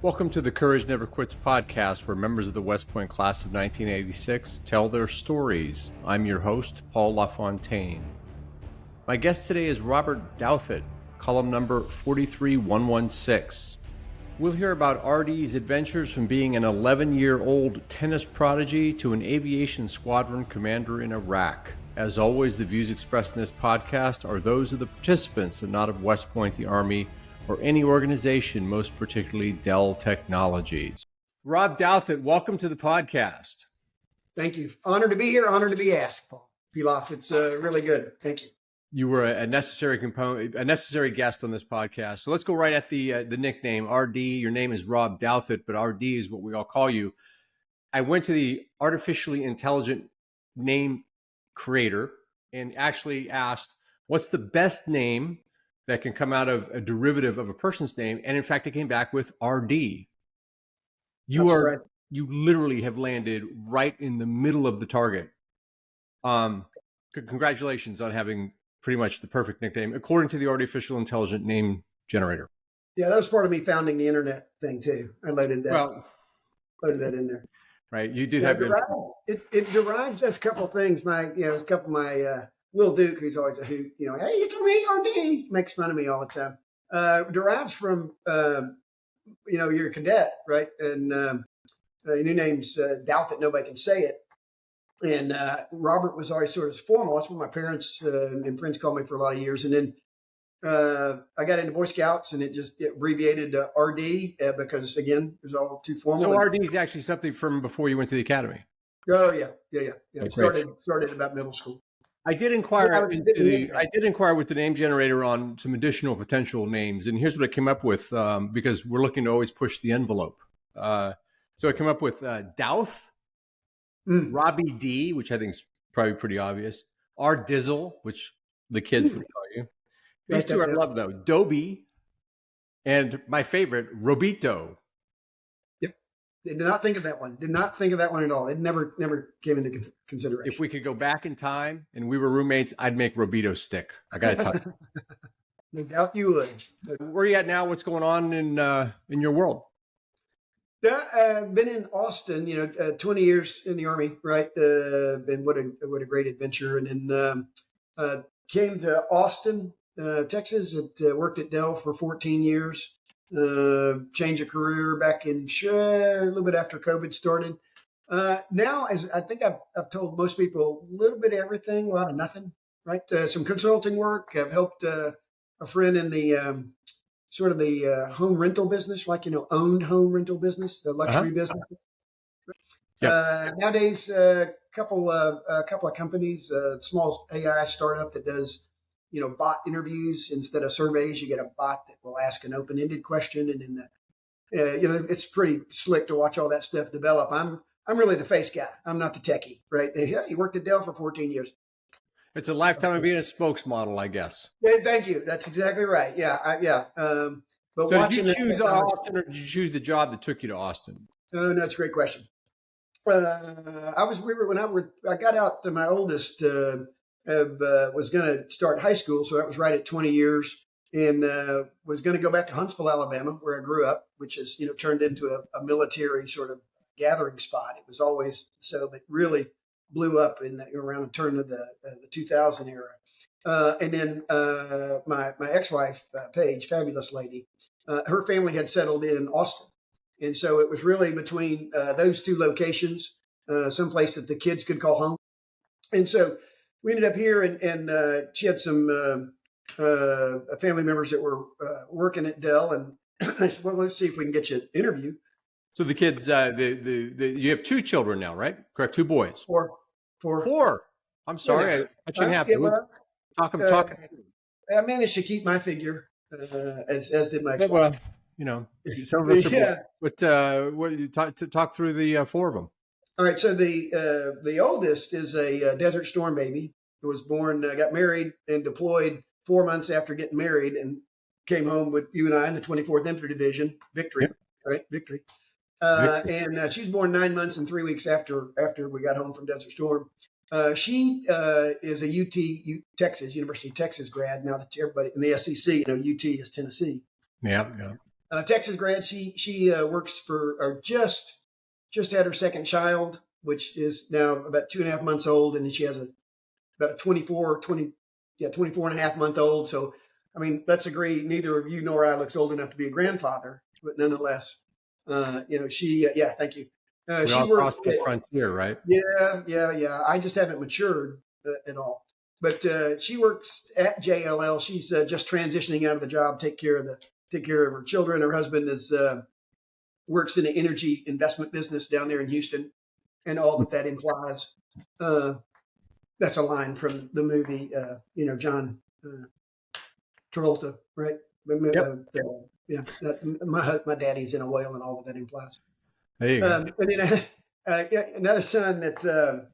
Welcome to the Courage Never Quits podcast, where members of the West Point class of 1986 tell their stories. I'm your host, Paul LaFontaine. My guest today is Robert Douthit, Cullum number 43116. We'll hear about RD's adventures from being an 11-year-old tennis prodigy to an aviation squadron commander in Iraq. As always, the views expressed in this podcast are those of the participants and not of West Point, the Army, or any organization, most particularly Dell Technologies. Rob Douthit, welcome to the podcast. Thank you. Honored to be here. Honored to be asked, Paul. Pilaf. It's really good. Thank you. You were a necessary component, a necessary guest on this podcast. So let's go right at the nickname RD. Your name is Rob Douthit, but RD is what we all call you. I went to the artificially intelligent name creator and actually asked, what's the best name that can come out of a derivative of a person's name? And in fact, it came back with RD. You literally have landed right in the middle of the target. Congratulations on having pretty much the perfect nickname, according to the artificial intelligent name generator. Yeah, that was part of me founding the internet thing too. I loaded that in there. Right. You did have it derives as a couple of things. It's a couple of my Will Duke, who's always a hoot, hey, it's me, RD, makes fun of me all the time. Derives from, you're a cadet, right? And your new name's Douthit, nobody can say it. And Robert was always sort of formal. That's what my parents and friends called me for a lot of years. And then I got into Boy Scouts, and it abbreviated to RD because, again, it was all too formal. So RD is actually something from before you went to the academy. Oh, yeah. Started about middle school. I did inquire with the name generator on some additional potential names, and here's what I came up with because we're looking to always push the envelope. So I came up with Douth, Robbie D, which I think is probably pretty obvious, R Dizzle, which the kids would call you. These two I love though, Dobie, and my favorite, Robito. Did not think of that one. Did not think of that one at all. It never came into consideration. If we could go back in time and we were roommates, I'd make Robito stick. I got to tell you. No doubt you would. Where are you at now? What's going on in your world? I've been in Austin, 20 years in the Army, right? Been what a great adventure. And then came to Austin, Texas. Worked at Dell for 14 years. Change of career back in a little bit after COVID started. Now, as I think I've told most people, a little bit of everything, a lot of nothing, right? Some consulting work. I've helped a friend in the sort of the home rental business, owned home rental business, the luxury business. Nowadays, a couple of companies, small AI startup that does bot interviews instead of surveys. You get a bot that will ask an open-ended question, and then it's pretty slick to watch all that stuff develop. I'm really the face guy. I'm not the techie, right? Yeah, you worked at Dell for 14 years. It's a lifetime of being a spokesmodel, I guess. Yeah, thank you. That's exactly right. Yeah. But so did you choose Austin, or did you choose the job that took you to Austin? No, that's a great question. When I got out, my oldest was going to start high school, so that was right at 20 years, and was going to go back to Huntsville, Alabama, where I grew up, which has turned into a military sort of gathering spot. It was always so, but really blew up around the turn of the 2000 era. And then my ex-wife, Paige, fabulous lady, her family had settled in Austin, and so it was really between those two locations, someplace that the kids could call home, and so we ended up here, and she had some family members that were working at Dell, and I said, well, let's see if we can get you an interview. So the kids, you have two children now, right? Correct, two boys. Four. I'm sorry, I shouldn't have to. Talk. I managed to keep my figure, as did my ex-wife. Well, some of us are. But talk through the four of them. All right, so the oldest is a Desert Storm baby who was born, got married, and deployed 4 months after getting married, and came home with you and I in the 24th Infantry Division, Victory, right? Victory. And she was born 9 months and 3 weeks after we got home from Desert Storm. She is a University of Texas grad. Now that everybody in the SEC, UT is Tennessee. Yeah. Texas grad. She works for just had her second child, which is now about 2.5 months old, and then she has about a 24 and a half month old. So, I mean, let's agree, neither of you nor I looks old enough to be a grandfather, but nonetheless, she, thank you. We She all worked, crossed the frontier, right? yeah. I just haven't matured at all. But she works at JLL. She's just transitioning out of the job, take care of her children. Her husband works in the energy investment business down there in Houston, and all that implies. That's a line from the movie, John Travolta, right? Yep. Yeah, my daddy's in a whale, and all that implies. There you go. And then another son that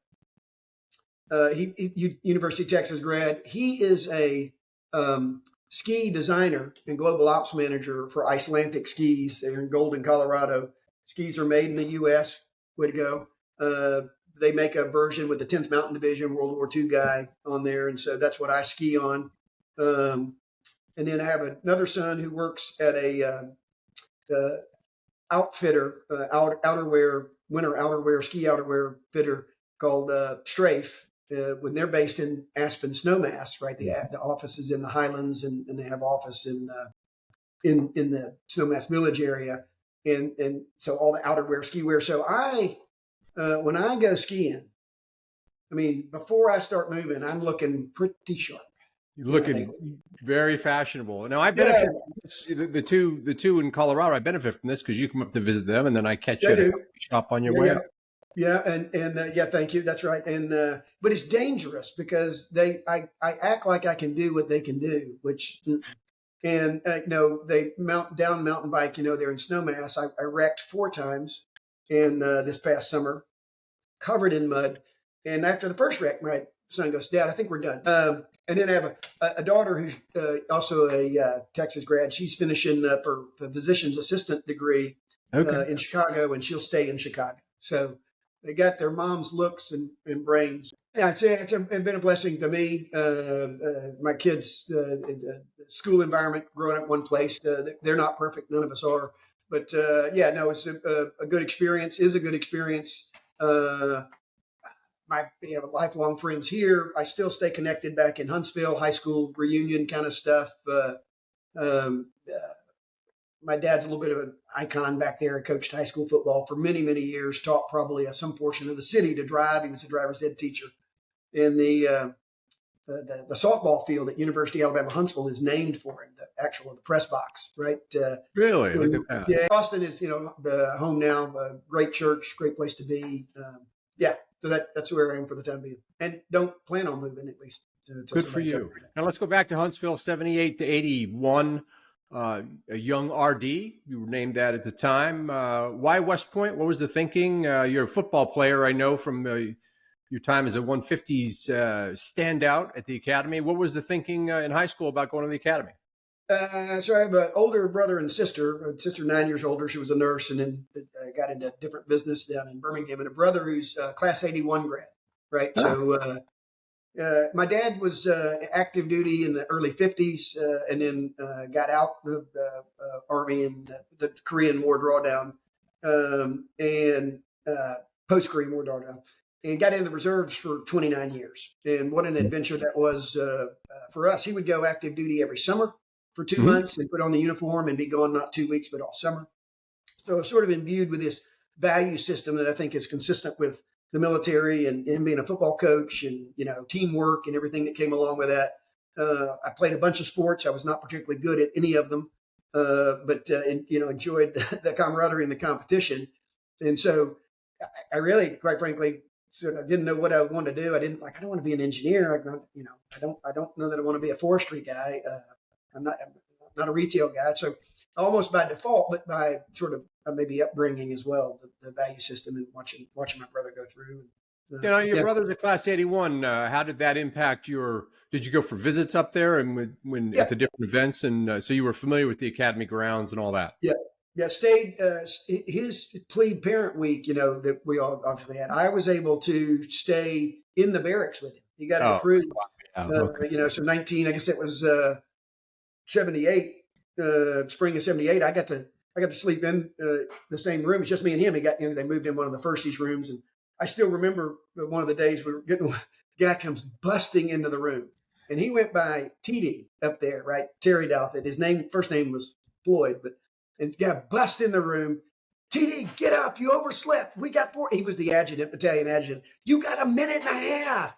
he University of Texas grad. He is a ski designer and global ops manager for Icelandic Skis. They're in Golden, Colorado. Skis are made in the U.S. Way to go. They make a version with the 10th Mountain Division World War II guy on there, and so that's what I ski on. And then I have another son who works at a outfitter, outerwear, winter outerwear, ski outerwear fitter called Strafe. When they're based in Aspen Snowmass, right? The office is in the Highlands, and they have office in the Snowmass Village area, and so all the outerwear, ski wear. So when I go skiing, I mean, before I start moving, I'm looking pretty sharp. You're looking very fashionable. Now I benefit from the two in Colorado. I benefit from this because you come up to visit them, and then I catch you at a shop on your way up. Yeah, and thank you. That's right. And but it's dangerous because I act like I can do what they can do, which and they down mountain bike. They're in Snowmass. I wrecked 4 times in this past summer, covered in mud. And after the first wreck, my son goes, "Dad, I think we're done." And then I have a daughter who's also a Texas grad. She's finishing up her physician's assistant degree in Chicago, and she'll stay in Chicago. So they got their mom's looks and brains. Yeah, it's been a blessing to me. My kids, school environment, growing up one place, they're not perfect. None of us are. But it's a good experience. Is a good experience. We have lifelong friends here. I still stay connected back in Huntsville, high school reunion kind of stuff. My dad's a little bit of an icon back there. I coached high school football for many, many years, taught probably some portion of the city to drive. He was a driver's ed teacher. And the softball field at University of Alabama Huntsville is named for him, the press box, right? Really? Look at that. Yeah, Austin is, home now, great church, great place to be. So that's where I am for the time being. And don't plan on moving, at least. Good for you. Now let's go back to Huntsville, 78 to 81. A young RD, you were named that at the time. Why West Point? What was the thinking? You're a football player, I know from your time as a 150s standout at the academy. What was the thinking in high school about going to the academy? So I have an older brother and sister. A sister 9 years older. She was a nurse, and then got into different business down in Birmingham. And a brother who's class 81 grad, right? So my dad was active duty in the early 50s, and then got out of the Army in the Korean War drawdown, and post-Korean War drawdown, and got in the reserves for 29 years. And what an adventure that was for us. He would go active duty every summer for 2 months and put on the uniform and be gone not 2 weeks, but all summer. So sort of imbued with this value system that I think is consistent with the military and being a football coach and, teamwork and everything that came along with that. I played a bunch of sports. I was not particularly good at any of them, but enjoyed the camaraderie and the competition. And so I really, quite frankly, sort of didn't know what I wanted to do. I don't want to be an engineer. I don't know that I want to be a forestry guy. I'm not a retail guy. So almost by default, but by sort of maybe upbringing as well, the value system and watching my brother go through. Your brother's a class 81. How did that impact did you go for visits up there and when at the different events? And so you were familiar with the academy grounds and all that? Yeah. Stayed his plebe parent week, that we all obviously had. I was able to stay in the barracks with him. He got approved. So 19, I guess it was 78. spring of '78, I got to sleep in the same room. It's just me and him. They moved in one of the firsties rooms, and I still remember one of the days we were getting. Guy comes busting into the room, and he went by TD up there, right? Terry Douthit. His first name was Floyd, but and this guy bust in the room. TD, get up! You overslept. We got 4. He was the adjutant, battalion adjutant. You got a minute and a half,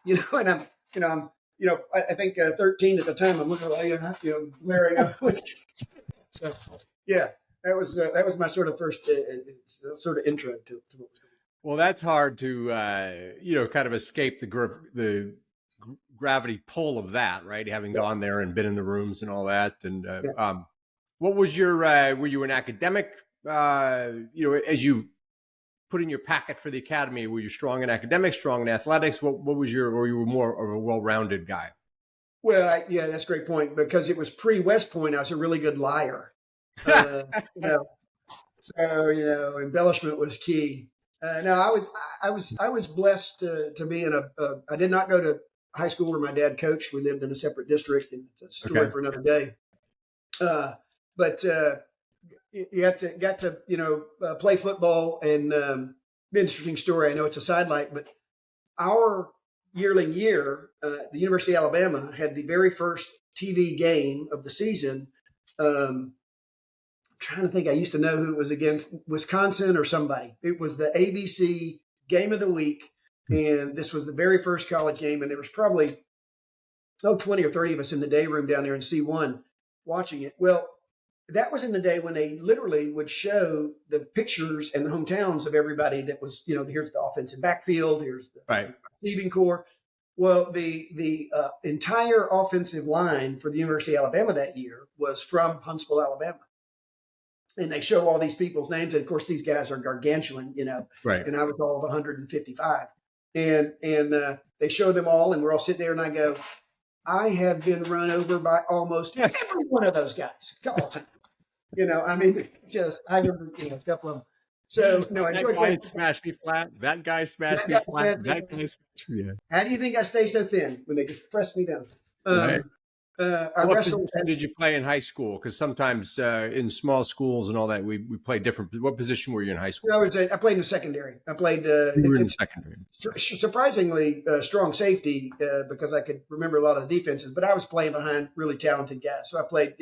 And I'm, I think 13 at the time. I'm looking like, glaring up. So, yeah, that was my sort of first sort of intro to what was going on. Well, that's hard to, kind of escape the gravity pull of that, right? Having gone there and been in the rooms and all that. And what was your, were you an academic, as you put in your packet for the academy, were you strong in academics, strong in athletics? What was or you were more of a well-rounded guy? Well, that's a great point, because it was pre-West Point. I was a really good liar. So, embellishment was key. No, I was blessed to be in I did not go to high school where my dad coached. We lived in a separate district, and it's a story for another day. But you got to play football, and interesting story. I know it's a sidelight, but our yearling year, the University of Alabama had the very first TV game of the season. Trying to think, I used to know who it was against, Wisconsin or somebody. It was the ABC game of the week, and this was the very first college game, and there was probably 20 or 30 of us in the day room down there in C1 watching it. Well, that was in the day when they literally would show the pictures and the hometowns of everybody that was, here's the offensive backfield, here's the receiving core. Well, the entire offensive line for the University of Alabama that year was from Huntsville, Alabama. And they show all these people's names. And of course, these guys are gargantuan, Right. And I was all of 155. And they show them all, and we're all sitting there, and I go, I have been run over by almost every one of those guys. All time. I remember, a couple of them. So, no, I enjoyed that guy smashed me flat. That guy smashed me flat. That guy smashed me. Yeah. How do you think I stay so thin when they just press me down? Right. What wrestled. position did you play in high school? Because sometimes in small schools and all that, we play different. What position were you in high school? I played in the secondary. I played you were in the secondary. Surprisingly strong safety because I could remember a lot of the defenses, but I was playing behind really talented guys. So I played,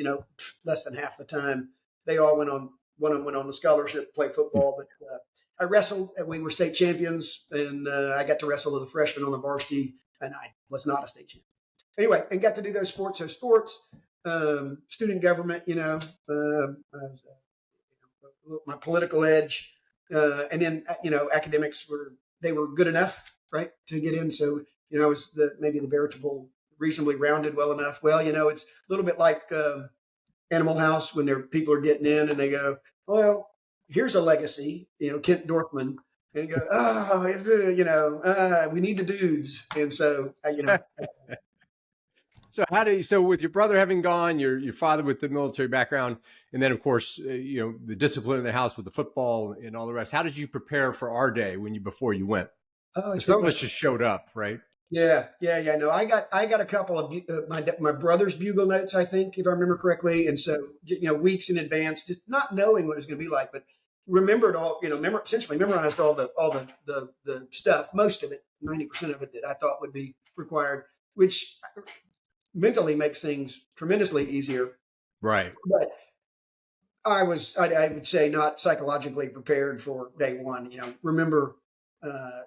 less than half the time. They all went on the scholarship to play football, but I wrestled, and we were state champions, and I got to wrestle with a freshman on the varsity, and I was not a state champion. Anyway, and got to do those sports. So sports, student government, my political edge, and then academics were good enough, right, to get in. So I was maybe the veritable, reasonably rounded well enough. Well, it's a little bit like Animal House when people are getting in, and they go, well, here's a legacy, Kent Dorfman. And you go, we need the dudes, and so So with your brother having gone, your father with the military background, and then of course, the discipline in the house with the football and all the rest, how did you prepare for our day before you went? Some of us just showed up, right? Yeah. No, I got a couple of my brother's bugle notes, I think, if I remember correctly. And so, weeks in advance, just not knowing what it was going to be like, but remembered all, essentially memorized all the stuff, most of it, 90% of it that I thought would be required, which mentally makes things tremendously easier. Right. But I would say not psychologically prepared for day one. Remember, I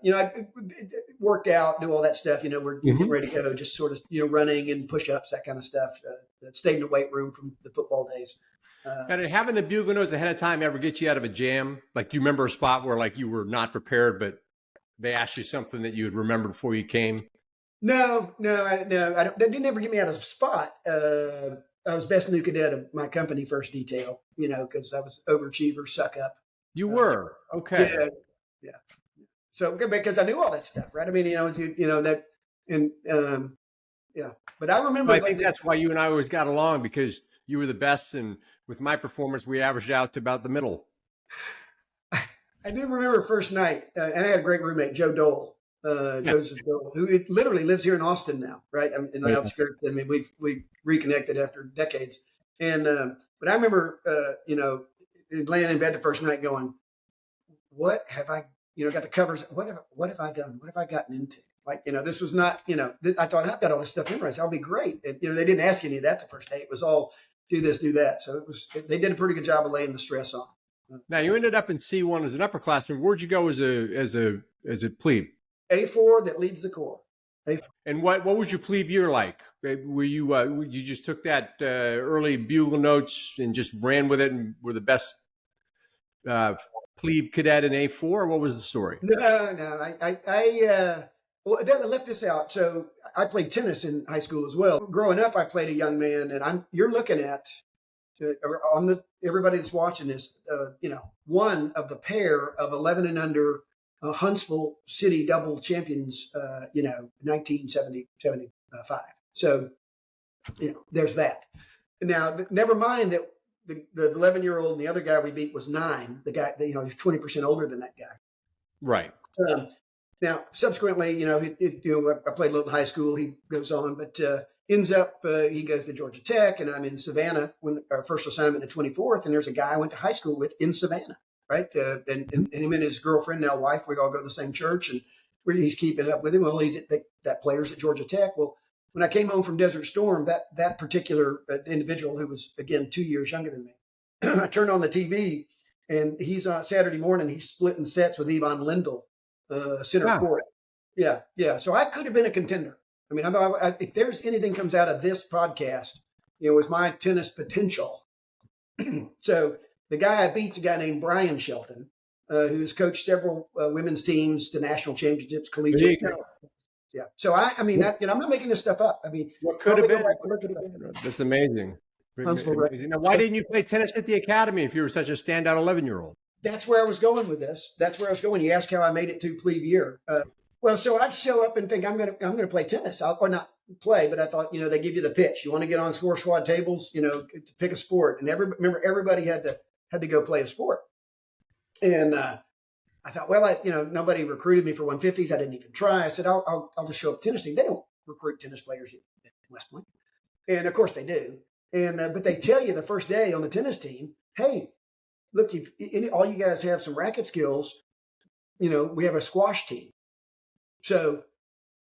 worked out, do all that stuff. We're getting ready to go, just sort of, running and push-ups, that kind of stuff. Stayed in the weight room from the football days. And having the bugle notes ahead of time ever get you out of a jam? Like, do you remember a spot where you were not prepared, but they asked you something that you had remembered before you came? No, I don't. That didn't ever get me out of a spot. I was best new cadet of my company first detail, because I was overachiever, suck up. You were? Okay. Yeah. So, because I knew all that stuff, right? I mean, that, and yeah. But I remember. I think that's why you and I always got along, because you were the best, and with my performance, we averaged out to about the middle. I do remember first night, and I had a great roommate, Joe Dole. Joseph Dole, who literally lives here in Austin now, right? In the outskirts. I mean, we reconnected after decades. And but I remember, laying in bed the first night going, what have I, got the covers. What have I done? What have I gotten into? Like, this was not, I thought I've got all this stuff memorized. I'll be great. And, they didn't ask any of that the first day. It was all do this, do that. So they did a pretty good job of laying the stress on. Now you ended up in C1 as an upperclassman. Where'd you go as a plebe? A4 that leads the Corps. A4. And what was your plebe year like? Were you just took that early bugle notes and just ran with it and were the best plebe cadet in A4? Or what was the story? No. I left this out. So I played tennis in high school as well. Growing up, I played a young man, and you're looking at everybody that's watching this, one of the pair of 11 and under Huntsville City double champions, 1975. So, there's that. Now, never mind that the 11-year-old and the other guy we beat was 9. The guy, he's 20% older than that guy. Right. Now, subsequently, I played a little in high school. He goes on, but ends up, he goes to Georgia Tech, and I'm in Savannah when our first assignment, the 24th, and there's a guy I went to high school with in Savannah, right? And him and his girlfriend, now wife, we all go to the same church, and he's keeping up with him. Well, he's that player's at Georgia Tech. Well, when I came home from Desert Storm, that particular individual who was, again, 2 years younger than me, I turned on the TV, and he's on Saturday morning, he's splitting sets with Yvonne Lindell. Center court. Yeah. So I could have been a contender. I mean, if there's anything comes out of this podcast, it was my tennis potential. So the guy I beat's a guy named Brian Shelton, who's coached several women's teams to national championships, collegiate. Yeah. So I'm not making this stuff up. I mean, what could have been? That's amazing. Amazing. Now, why didn't you play tennis at the academy if you were such a standout 11-year-old? That's where I was going with this. You asked how I made it through plebe year. So I'd show up and think I'm gonna play tennis, or not play, but I thought they give you the pitch. You want to get on score squad tables, to pick a sport, and everybody had to go play a sport. And I thought, nobody recruited me for 150s. I didn't even try. I said I'll just show up tennis team. They don't recruit tennis players at West Point, and of course they do. And but they tell you the first day on the tennis team, hey, look, if all you guys have some racket skills, we have a squash team. So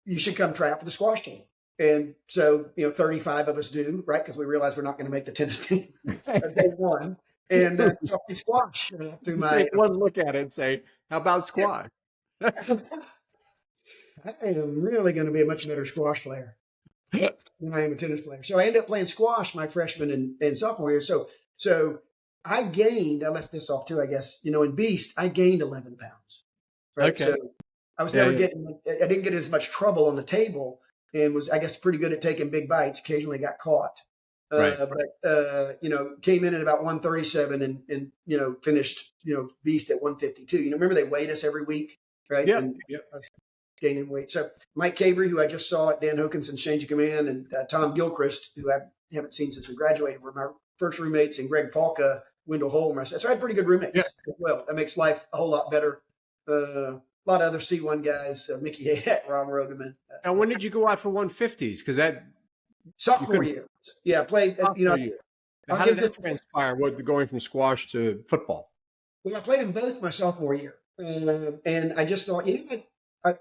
you should come try out for the squash team. And so, 35 of us do, right? Because we realize we're not going to make the tennis team day one. And so I played squash through my. Take one look at it and say, how about squash? I am really going to be a much better squash player than I am a tennis player. So I ended up playing squash my freshman and sophomore year. So I left this off too, I guess, in Beast, I gained 11 pounds. Right. Okay. So I was I didn't get as much trouble on the table and was, I guess, pretty good at taking big bites. Occasionally got caught. Right. But came in at about 137 and finished, Beast at 152. Remember they weighed us every week, right? Yeah. I was gaining weight. So Mike Cavery, who I just saw at Dan Hokinson's Change of Command, and Tom Gilchrist, who I haven't seen since we graduated, were my first roommates, and Greg Polka, Wendell Holm. So I had pretty good roommates as well. That makes life a whole lot better. A lot of other C1 guys, Mickey Hayek, Rob Rogeman. And when did you go out for 150s? Because that sophomore year. Yeah, played. How did that transpire? Going from squash to football? Well, I played in both my sophomore year, and I just thought, I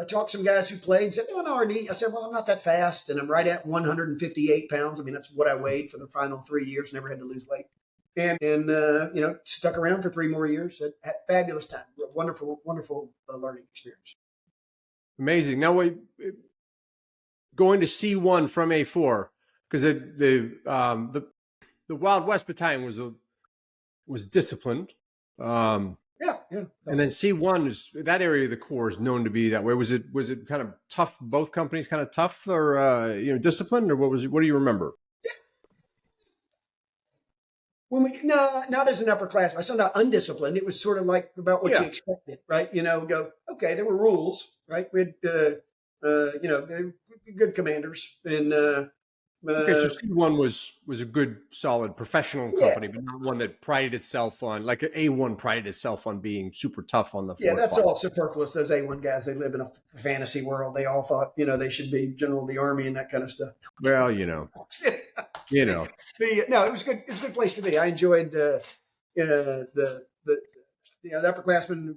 talked to some guys who played and said, no, RD. I said, well, I'm not that fast, and I'm right at 158 pounds. I mean, that's what I weighed for the final 3 years. Never had to lose weight. And stuck around for 3 more years. Had fabulous time. Wonderful learning experience. Amazing. Now, going to C1 from A4, because the Wild West Battalion was disciplined. Yeah. And then C1 is that area of the Corps is known to be that way. Was it kind of tough? Both companies kind of tough, or disciplined, or what was it? What do you remember? Not as an upperclassman. I said not undisciplined. It was sort of like about what you expected, right? Okay, there were rules, right? We had, they were good commanders, and so C1 was a good, solid professional company, but not one that prided itself on, like A1 prided itself on being super tough on the floor. Yeah, that's all superfluous. Those A1 guys, they live in a fantasy world. They all thought, they should be general of the army and that kind of stuff. Well, You know, No, it was good. It was a good place to be. I enjoyed the the upperclassmen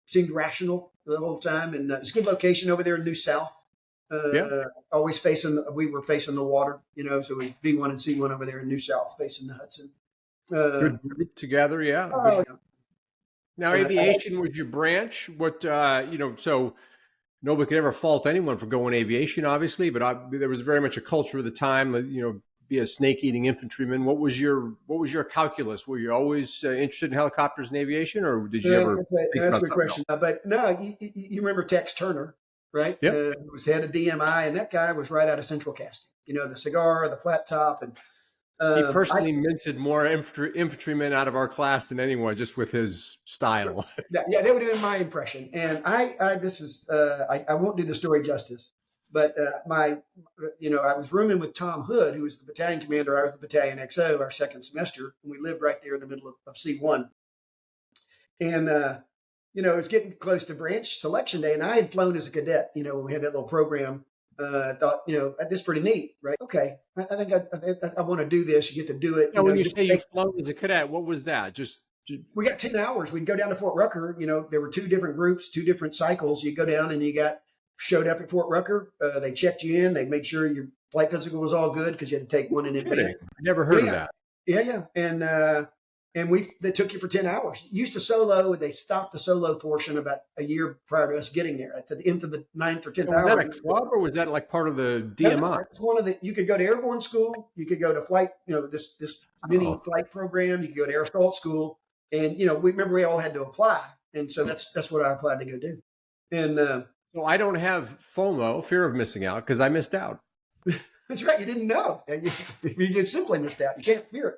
seemed rational the whole time, and it's a good location over there in New South. yeah, Always we were facing the water, so it was B1 and C1 over there in New South facing the Hudson. good group together. Yeah, Oh, good. Now, aviation was your branch. What so nobody could ever fault anyone for going aviation, obviously, but there was very much a culture of the time. Be a snake-eating infantryman. What was your calculus? Were you always interested in helicopters and aviation, or did you ever think that's about a good something question. else? But no, you remember Tex Turner, right? Yep. Who was head of DMI, and that guy was right out of Central Casting. The cigar, the flat top, and He personally minted more infantrymen out of our class than anyone, just with his style. yeah, that would have been my impression. And I won't do the story justice, but I was rooming with Tom Hood, who was the battalion commander. I was the battalion XO our second semester, and we lived right there in the middle of C1. And it was getting close to branch selection day, and I had flown as a cadet. When we had that little program. I thought, this is pretty neat, right? Okay, I think I want to do this. You get to do it. Now, when you say you've flown as a cadet, what was that? We got 10 hours. We'd go down to Fort Rucker. There were two different groups, two different cycles. You go down and you showed up at Fort Rucker. They checked you in. They made sure your flight physical was all good because you had to take one in advance. I never heard of that. Yeah. And they took you for 10 hours. You used to solo, and they stopped the solo portion about a year prior to us getting there, at the end of the 9th or 10th hour. Was that a club, or was that like part of the DMI? It's one of the. You could go to airborne school. You could go to flight. This mini flight program. You could go to air assault school. And we all had to apply, and so that's what I applied to go do. And so I don't have FOMO, fear of missing out, because I missed out. That's right. You didn't know. You just simply missed out. You can't fear it.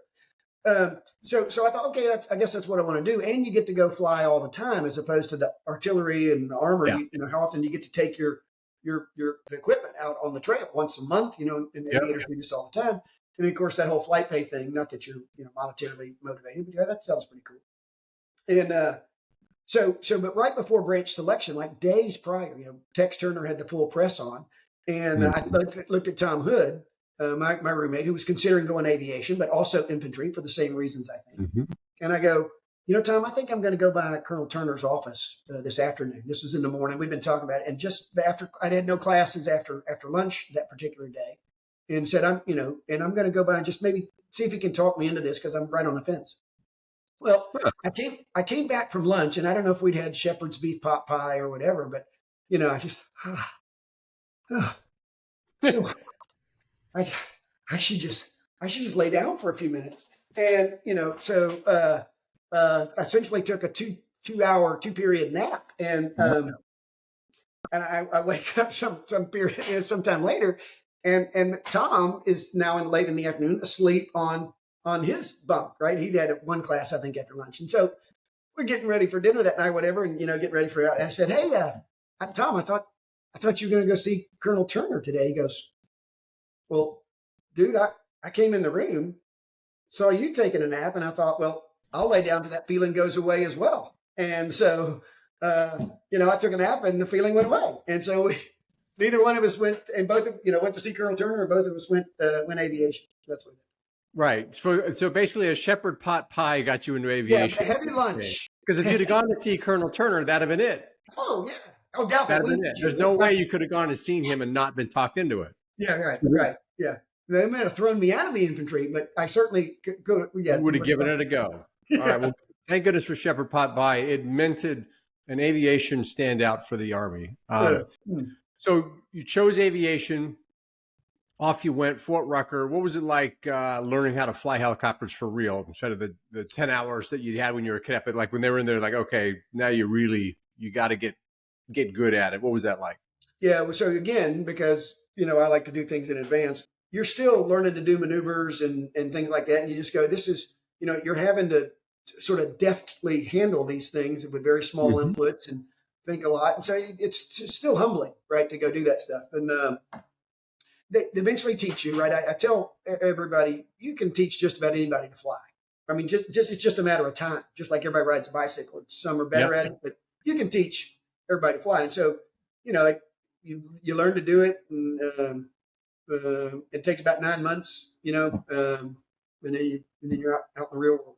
So I thought, okay, I guess that's what I want to do. And you get to go fly all the time, as opposed to the artillery and the armor. Yeah. How often do you get to take your the equipment out on the trail? Once a month, and aviators do this all the time. And of course, that whole flight pay thing, not that you're monetarily motivated, but that sounds pretty cool. And but right before branch selection, like days prior, Tex Turner had the full press on, and I looked at Tom Hood, my roommate, who was considering going aviation, but also infantry for the same reasons, I think. Mm-hmm. And I go, Tom, I think I'm going to go by Colonel Turner's office this afternoon. This was in the morning. We'd been talking about it, and just after I had no classes after lunch that particular day. And said, I'm going to go by and just maybe see if he can talk me into this, because I'm right on the fence. Well, I came back from lunch, and I don't know if we'd had shepherd's beef pot pie or whatever, but I just, so I should just lay down for a few minutes. And so I essentially took a two period nap, and I wake up sometime later. And Tom is now late in the afternoon asleep on his bunk, right? He'd had one class, I think, after lunch. And so we're getting ready for dinner that night, whatever, and, getting ready for it. I said, hey, Tom, I thought you were going to go see Colonel Turner today. He goes, well, dude, I came in the room, saw you taking a nap, and I thought, well, I'll lay down till that feeling goes away as well. And so, I took a nap and the feeling went away. And so neither one of us went, and both went to see Colonel Turner, or both of us went aviation. That's what. Right. So basically, a shepherd pot pie got you into aviation. Yeah, heavy lunch. Because if you'd have gone to see Colonel Turner, that'd have been it. Oh yeah. Oh, definitely. There's no way you could have gone and seen him and not been talked into it. Yeah. Right. Yeah. They might have thrown me out of the infantry, but I certainly could. Yeah. Would have given it a go. All right. Well, thank goodness for shepherd pot pie. It minted an aviation standout for the Army. So you chose aviation. Off you went, Fort Rucker. What was it like learning how to fly helicopters for real instead of the 10 hours that you had when you were a cadet? But like when they were in there, like, okay, now you got to get good at it. What was that like? Yeah. Well, so again, because, I like to do things in advance, you're still learning to do maneuvers and things like that. And you just go, this is, you're having to sort of deftly handle these things with very small inputs and think a lot. And so it's still humbling, right, to go do that stuff. And, they eventually teach you, right? I tell everybody, you can teach just about anybody to fly. I mean, it's just a matter of time. Just like everybody rides a bicycle. Some are better at it, but you can teach everybody to fly. And so, you learn to do it. And It takes about 9 months, and then you're out in the real world.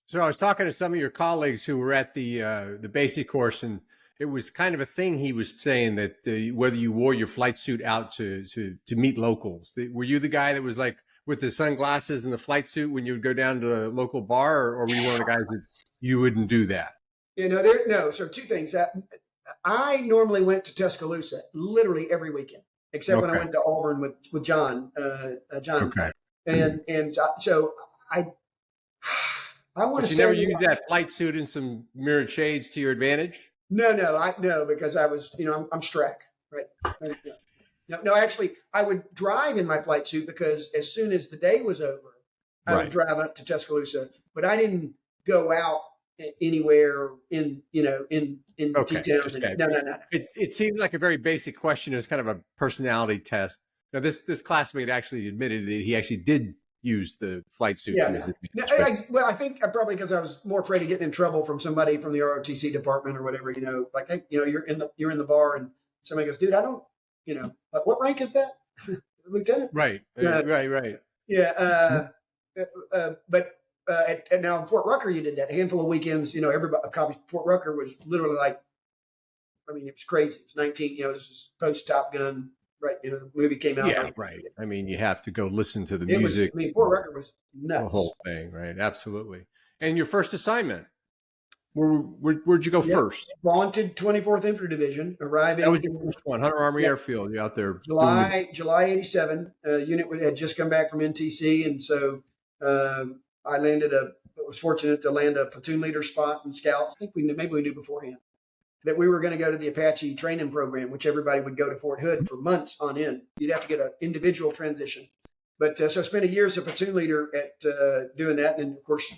So I was talking to some of your colleagues who were at the basic course, and it was kind of a thing. He was saying that whether you wore your flight suit out to meet locals, were you the guy that was like with the sunglasses and the flight suit when you would go down to a local bar, or were you one of the guys that you wouldn't do that? So two things. I normally went to Tuscaloosa literally every weekend, except when I went to Auburn with John. Okay. And so I want to say. But you never used that flight suit and some mirrored shades to your advantage? No, because I was, I'm Strack, right? No, actually, I would drive in my flight suit because as soon as the day was over, I would drive up to Tuscaloosa. But I didn't go out anywhere in T-town. No. It seems like a very basic question. It's kind of a personality test. Now, this classmate actually admitted that he actually did use the flight suit. I think probably because I was more afraid of getting in trouble from somebody from the ROTC department or whatever. Like, hey, you're in the bar and somebody goes, dude, I don't, like, what rank is that? Lieutenant? Right. Yeah. But now in Fort Rucker, you did that. A handful of weekends, everybody, Fort Rucker was literally like, it was crazy. It was 19, this was post Top Gun, right? The movie came out. Yeah, right. You have to go listen to the music. Fort Rucker was nuts. The whole thing, right? Absolutely. And your first assignment, where'd you go first? Vaunted 24th Infantry Division, arriving. That was your first one, Hunter Army Airfield. You're out there. July 87. Unit had just come back from NTC, and so I was fortunate to land a platoon leader spot in Scouts. I think maybe we knew beforehand that we were going to go to the Apache training program, which everybody would go to Fort Hood for months on end. You'd have to get an individual transition. But so I spent a year as a platoon leader at doing that, and of course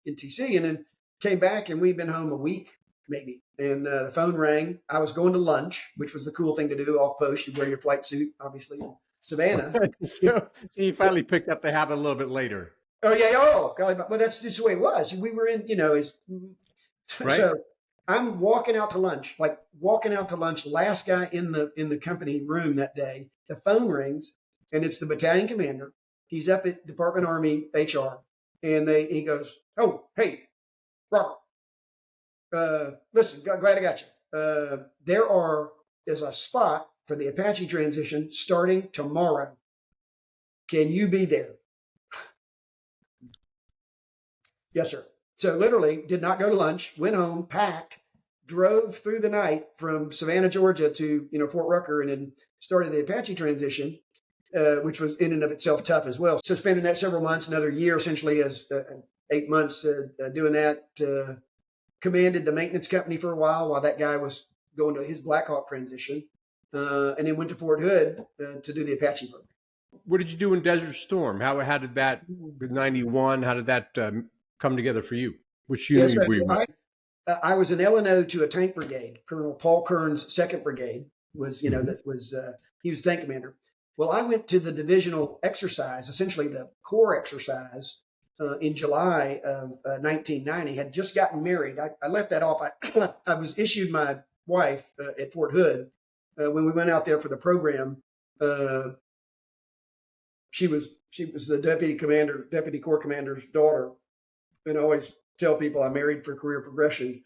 NTC, and then came back, and we'd been home a week maybe, and the phone rang. I was going to lunch, which was the cool thing to do off post. You wear your flight suit, obviously, in Savannah. so you finally picked up the habit a little bit later. Oh yeah. Oh, golly, well, that's just the way it was. We were in, right. So I'm walking out to lunch, last guy in the company room that day. The phone rings, and it's the battalion commander. He's up at Department Army HR, and he goes, "Oh, hey, Robert, listen, glad I got you. There's a spot for the Apache transition starting tomorrow. Can you be there?" Yes, sir. So literally did not go to lunch, went home, packed, drove through the night from Savannah, Georgia to, Fort Rucker, and then started the Apache transition, which was in and of itself tough as well. So spending that several months, another year essentially as 8 months doing that, commanded the maintenance company for a while that guy was going to his Black Hawk transition, and then went to Fort Hood to do the Apache program. What did you do in Desert Storm? How did that, with 91, how did that come together for you? Which unit were you? I was an LNO to a tank brigade. Colonel Paul Kern's 2nd Brigade was, he was the tank commander. Well, I went to the divisional exercise, essentially the corps exercise, in July of 1990. Had just gotten married. I left that off. I was issued my wife at Fort Hood when we went out there for the program. She was the deputy corps commander's daughter. And I always tell people I'm married for career progression.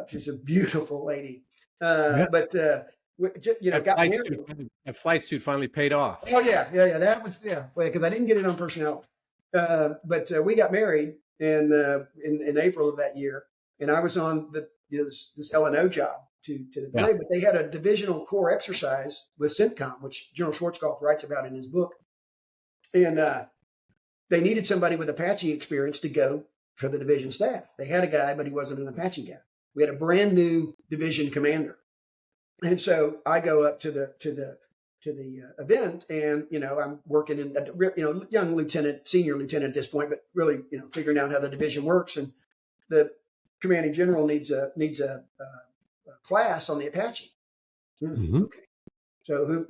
She's a beautiful lady. But got married. That flight suit finally paid off. Oh yeah. That was because I didn't get it on personnel. But we got married in April of that year, and I was on this LNO job to the brigade. But they had a divisional corps exercise with CENTCOM, which General Schwarzkopf writes about in his book, and they needed somebody with Apache experience to go for the division staff. They had a guy, but he wasn't an Apache guy. We had a brand new division commander, and so I go up to the event, and I'm working in young lieutenant, senior lieutenant at this point, but really figuring out how the division works. And the commanding general needs a class on the Apache. Okay, so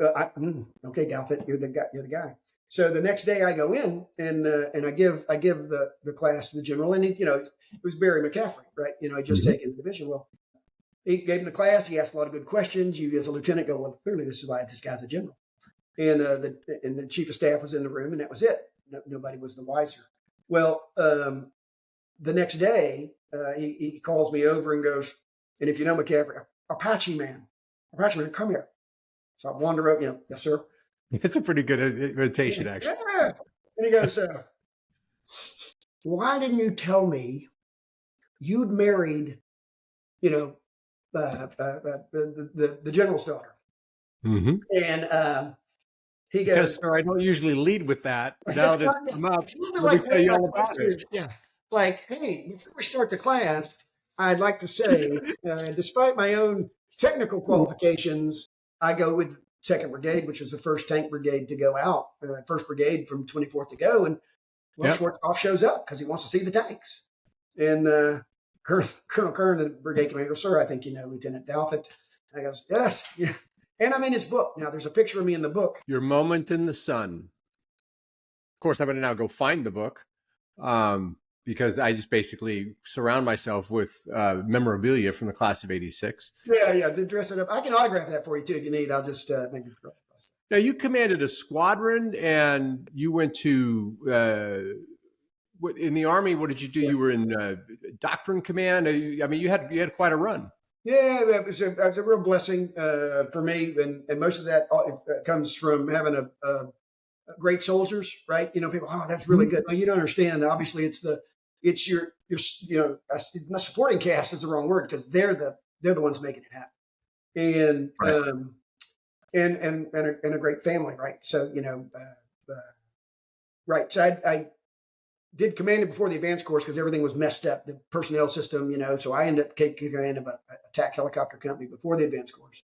okay, Douthit, you're the guy. So the next day I go in and I give the class to the general, and it was Barry McCaffrey, right? I'd just taken the division. Well, he gave him the class. He asked a lot of good questions. You, as a lieutenant, go, well, clearly this is why this guy's a general. And the chief of staff was in the room, and that was it. Nobody was the wiser. Well, the next day, he calls me over and goes, and if you know McCaffrey, Apache man, come here. So I wander up, yes, sir. It's a pretty good invitation, actually. Yeah. And he goes, why didn't you tell me you'd married, the general's daughter? Mm-hmm. And he goes, because, sir, I don't usually lead with that. Now that I'm up, let me tell you all about it. Yeah. Like, hey, before we start the class, I'd like to say, despite my own technical qualifications, I go with 2nd Brigade, which was the first tank brigade to go out, 1st Brigade from 24th to go. And Schwarzkopf shows up because he wants to see the tanks. And Colonel Kern, the brigade commander, sir, I think you know Lieutenant Douthit. And I goes, yes, yeah. And I'm in his book. Now, there's a picture of me in the book. Your Moment in the Sun. Of course, I'm going to now go find the book because I just basically surround myself with memorabilia from the class of 86. Yeah, to dress it up. I can autograph that for you, too, if you need. I'll just make it. Now, you commanded a squadron, and you went to in the Army. What did you do? You were in Doctrine Command. I mean, you had quite a run. Yeah, it was a real blessing for me, and most of that comes from having a great soldiers, right? People, oh, that's really good. Well, you don't understand. Obviously, it's your not supporting cast is the wrong word because they're the ones making it happen, and and a great family, right? So right. So I did command it before the advanced course because everything was messed up, the personnel system, so I ended up taking command of an attack helicopter company before the advanced course.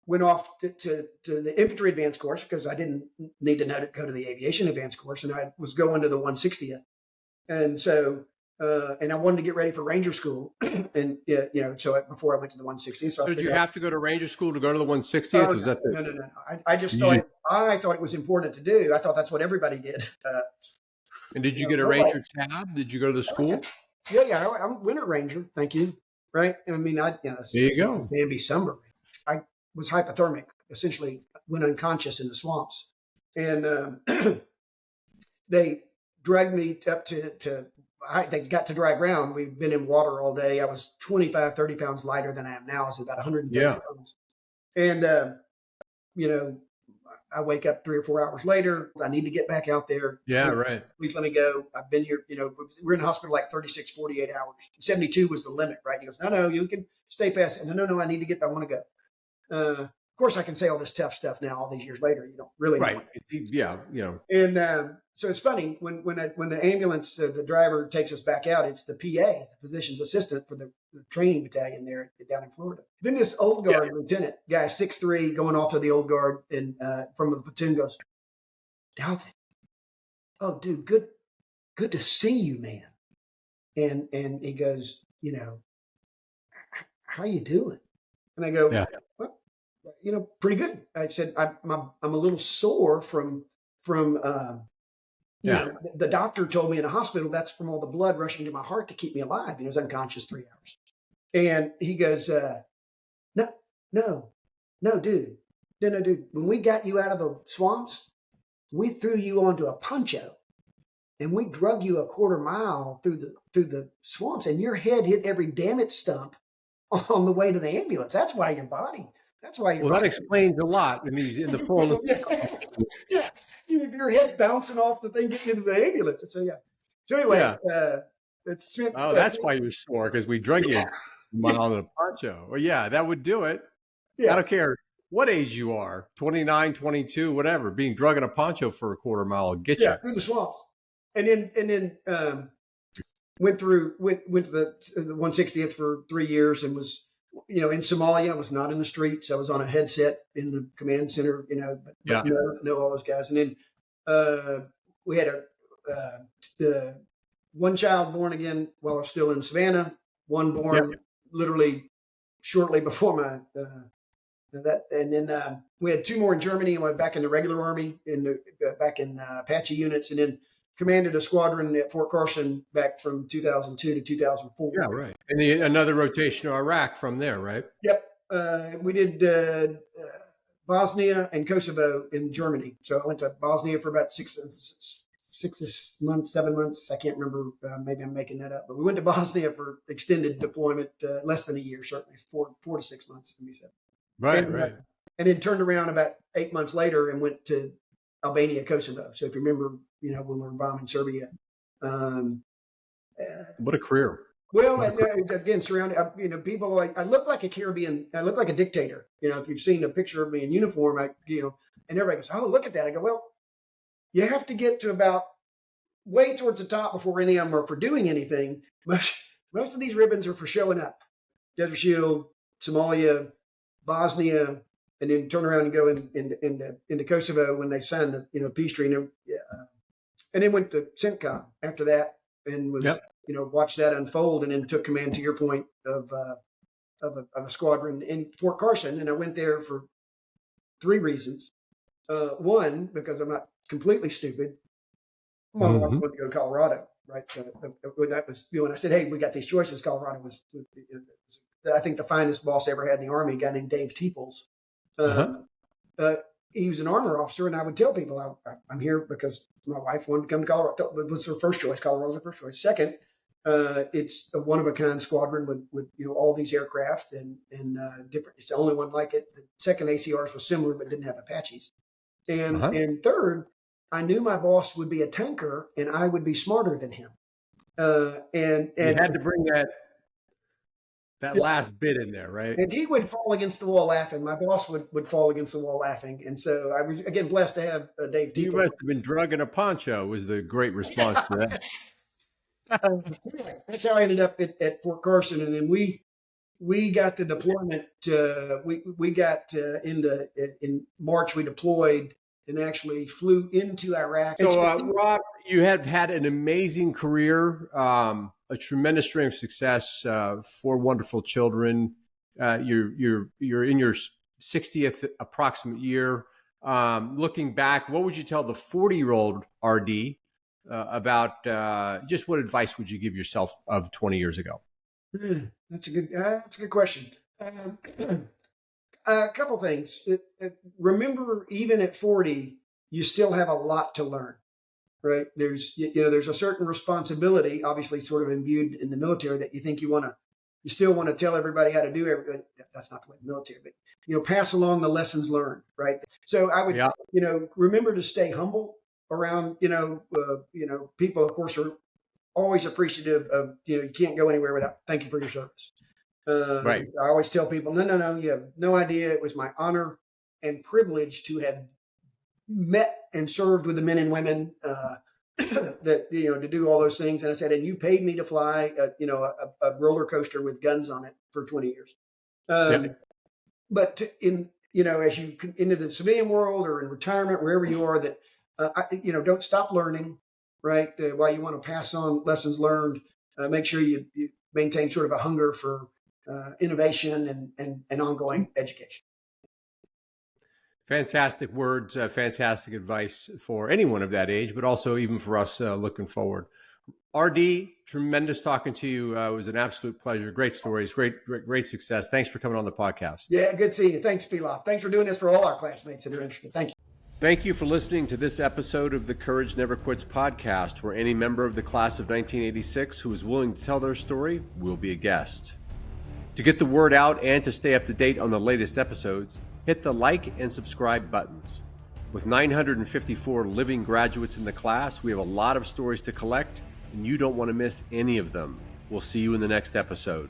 Went off to the infantry advanced course because I didn't need to know to go to the aviation advanced course, and I was going to the 160th. And so, and I wanted to get ready for Ranger School, and so before I went to the 160th. So did you have to go to Ranger School to go to the 160th? Was that no. I just thought I thought it was important to do. I thought that's what everybody did. And did you get a Ranger tab? Did you go to the school? Yeah. I'm Winter Ranger. Thank you. Right. I mean, there you go. Maybe summer. I was hypothermic. Essentially, went unconscious in the swamps, and they dragged me up to. They got to dry ground. We've been in water all day. I was 25, 30 pounds lighter than I am now. I was about 130 pounds, and I wake up 3 or 4 hours later. I need to get back out there. Yeah, right. Please let me go. I've been here, we're in the hospital like 36, 48 hours. 72 was the limit, right? He goes, no, you can stay past it. No, I need to get, I want to go. Of course, I can say all this tough stuff now, all these years later. You don't really know. Right. Yeah, And so it's funny when the ambulance, the driver takes us back out, it's the PA, the physician's assistant for the training battalion there down in Florida. Then this old guard lieutenant, guy 6'3", going off to the old guard and from the platoon goes, Douthit, oh, dude, good to see you, man. And he goes, how you doing? And I go, well, pretty good. I said, I'm a little sore from the doctor told me in the hospital that's from all the blood rushing to my heart to keep me alive. I was unconscious 3 hours. And he goes, no, dude. When we got you out of the swamps, we threw you onto a poncho and we drug you a quarter mile through the swamps, and your head hit every damage stump on the way to the ambulance. That's why your body. That's why. Well, that explains a lot in the form of. Yeah, your head's bouncing off the thing getting into the ambulance. So yeah. So anyway, that's why you're sore, because we drug you a mile in a poncho. Well, yeah, that would do it. Yeah. I don't care what age you are, 29, 22, whatever. Being drug in a poncho for a quarter mile will get you through the swamps, and then went to the 160th for 3 years and was. In Somalia, I was not in the streets. I was on a headset in the command center, but know all those guys. And then we had one child born again while I was still in Savannah, one born literally shortly before my that. And then we had 2 more in Germany. I went back in the regular army, back in Apache units. And then commanded a squadron at Fort Carson back from 2002 to 2004. Yeah, right. And another rotation to Iraq from there, right? Yep. We did Bosnia and Kosovo in Germany. So I went to Bosnia for about 6 months, 7 months. I can't remember. Maybe I'm making that up. But we went to Bosnia for extended deployment, less than a year, certainly 4 to 6 months. Let me say. Right, and, right. And then turned around about 8 months later and went to Albania, Kosovo. So if you remember, when we were bombing Serbia. What a career. Well, again, surrounded, people I look like a Caribbean. I look like a dictator. If you've seen a picture of me in uniform, and everybody goes, "Oh, look at that." I go, "Well, you have to get to about way towards the top before any of them are for doing anything. Most of these ribbons are for showing up. Desert Shield, Somalia, Bosnia, and then turn around and go into Kosovo when they signed the peace treaty, and then went to CENTCOM after that and was watched that unfold, and then took command, to your point, of a squadron in Fort Carson. And I went there for 3 reasons. One, because I'm not completely stupid. My wife wanted to go to Colorado, right? That was when I said, "Hey, we got these choices." Colorado was, I think, the finest boss I ever had in the Army, a guy named Dave Teeples. He was an armor officer, and I would tell people, I'm here because my wife wanted to come to Colorado. It was her first choice. Colorado's her first choice. Second, it's a one-of-a-kind squadron with all these aircraft and different. It's the only one like it. The second ACRs was similar but didn't have Apaches. And third, I knew my boss would be a tanker and I would be smarter than him. And you had to bring that last bit in there, right? And he would fall against the wall laughing. My boss would fall against the wall laughing. And so I was, again, blessed to have Dave Teeples. You must have been drugging a poncho was the great response to that. That's how I ended up at Fort Carson. And then we got the deployment. We got in March, we deployed and actually flew into Iraq. So, Rob, you have had an amazing career, a tremendous string of success, 4 wonderful children. You're in your 60th approximate year. Looking back, what would you tell the 40-year-old RD about just what advice would you give yourself of 20 years ago? That's a good question. A couple things. Remember, even at 40, you still have a lot to learn, right? There's a certain responsibility, obviously, sort of imbued in the military, that you think you still want to tell everybody how to do everything. That's not the way the military, but pass along the lessons learned, right? So I would, remember to stay humble around, people. Of course, are always appreciative of, you can't go anywhere without thank you for your service. Right. I always tell people, no, you have no idea. It was my honor and privilege to have met and served with the men and women that, to do all those things. And I said, and you paid me to fly, a roller coaster with guns on it for 20 years. But as you into the civilian world or in retirement, wherever you are, that, don't stop learning, right? While you want to pass on lessons learned, make sure you maintain sort of a hunger for innovation and ongoing education. Fantastic words, fantastic advice for anyone of that age, but also even for us looking forward. RD, tremendous talking to you. It was an absolute pleasure. Great stories, great success. Thanks for coming on the podcast. Yeah, good seeing you. Thanks, Pilaf. Thanks for doing this for all our classmates that are interested. Thank you. Thank you for listening to this episode of the Courage Never Quits podcast, where any member of the class of 1986 who is willing to tell their story will be a guest. To get the word out and to stay up to date on the latest episodes, hit the like and subscribe buttons. With 954 living graduates in the class, we have a lot of stories to collect, and you don't want to miss any of them. We'll see you in the next episode.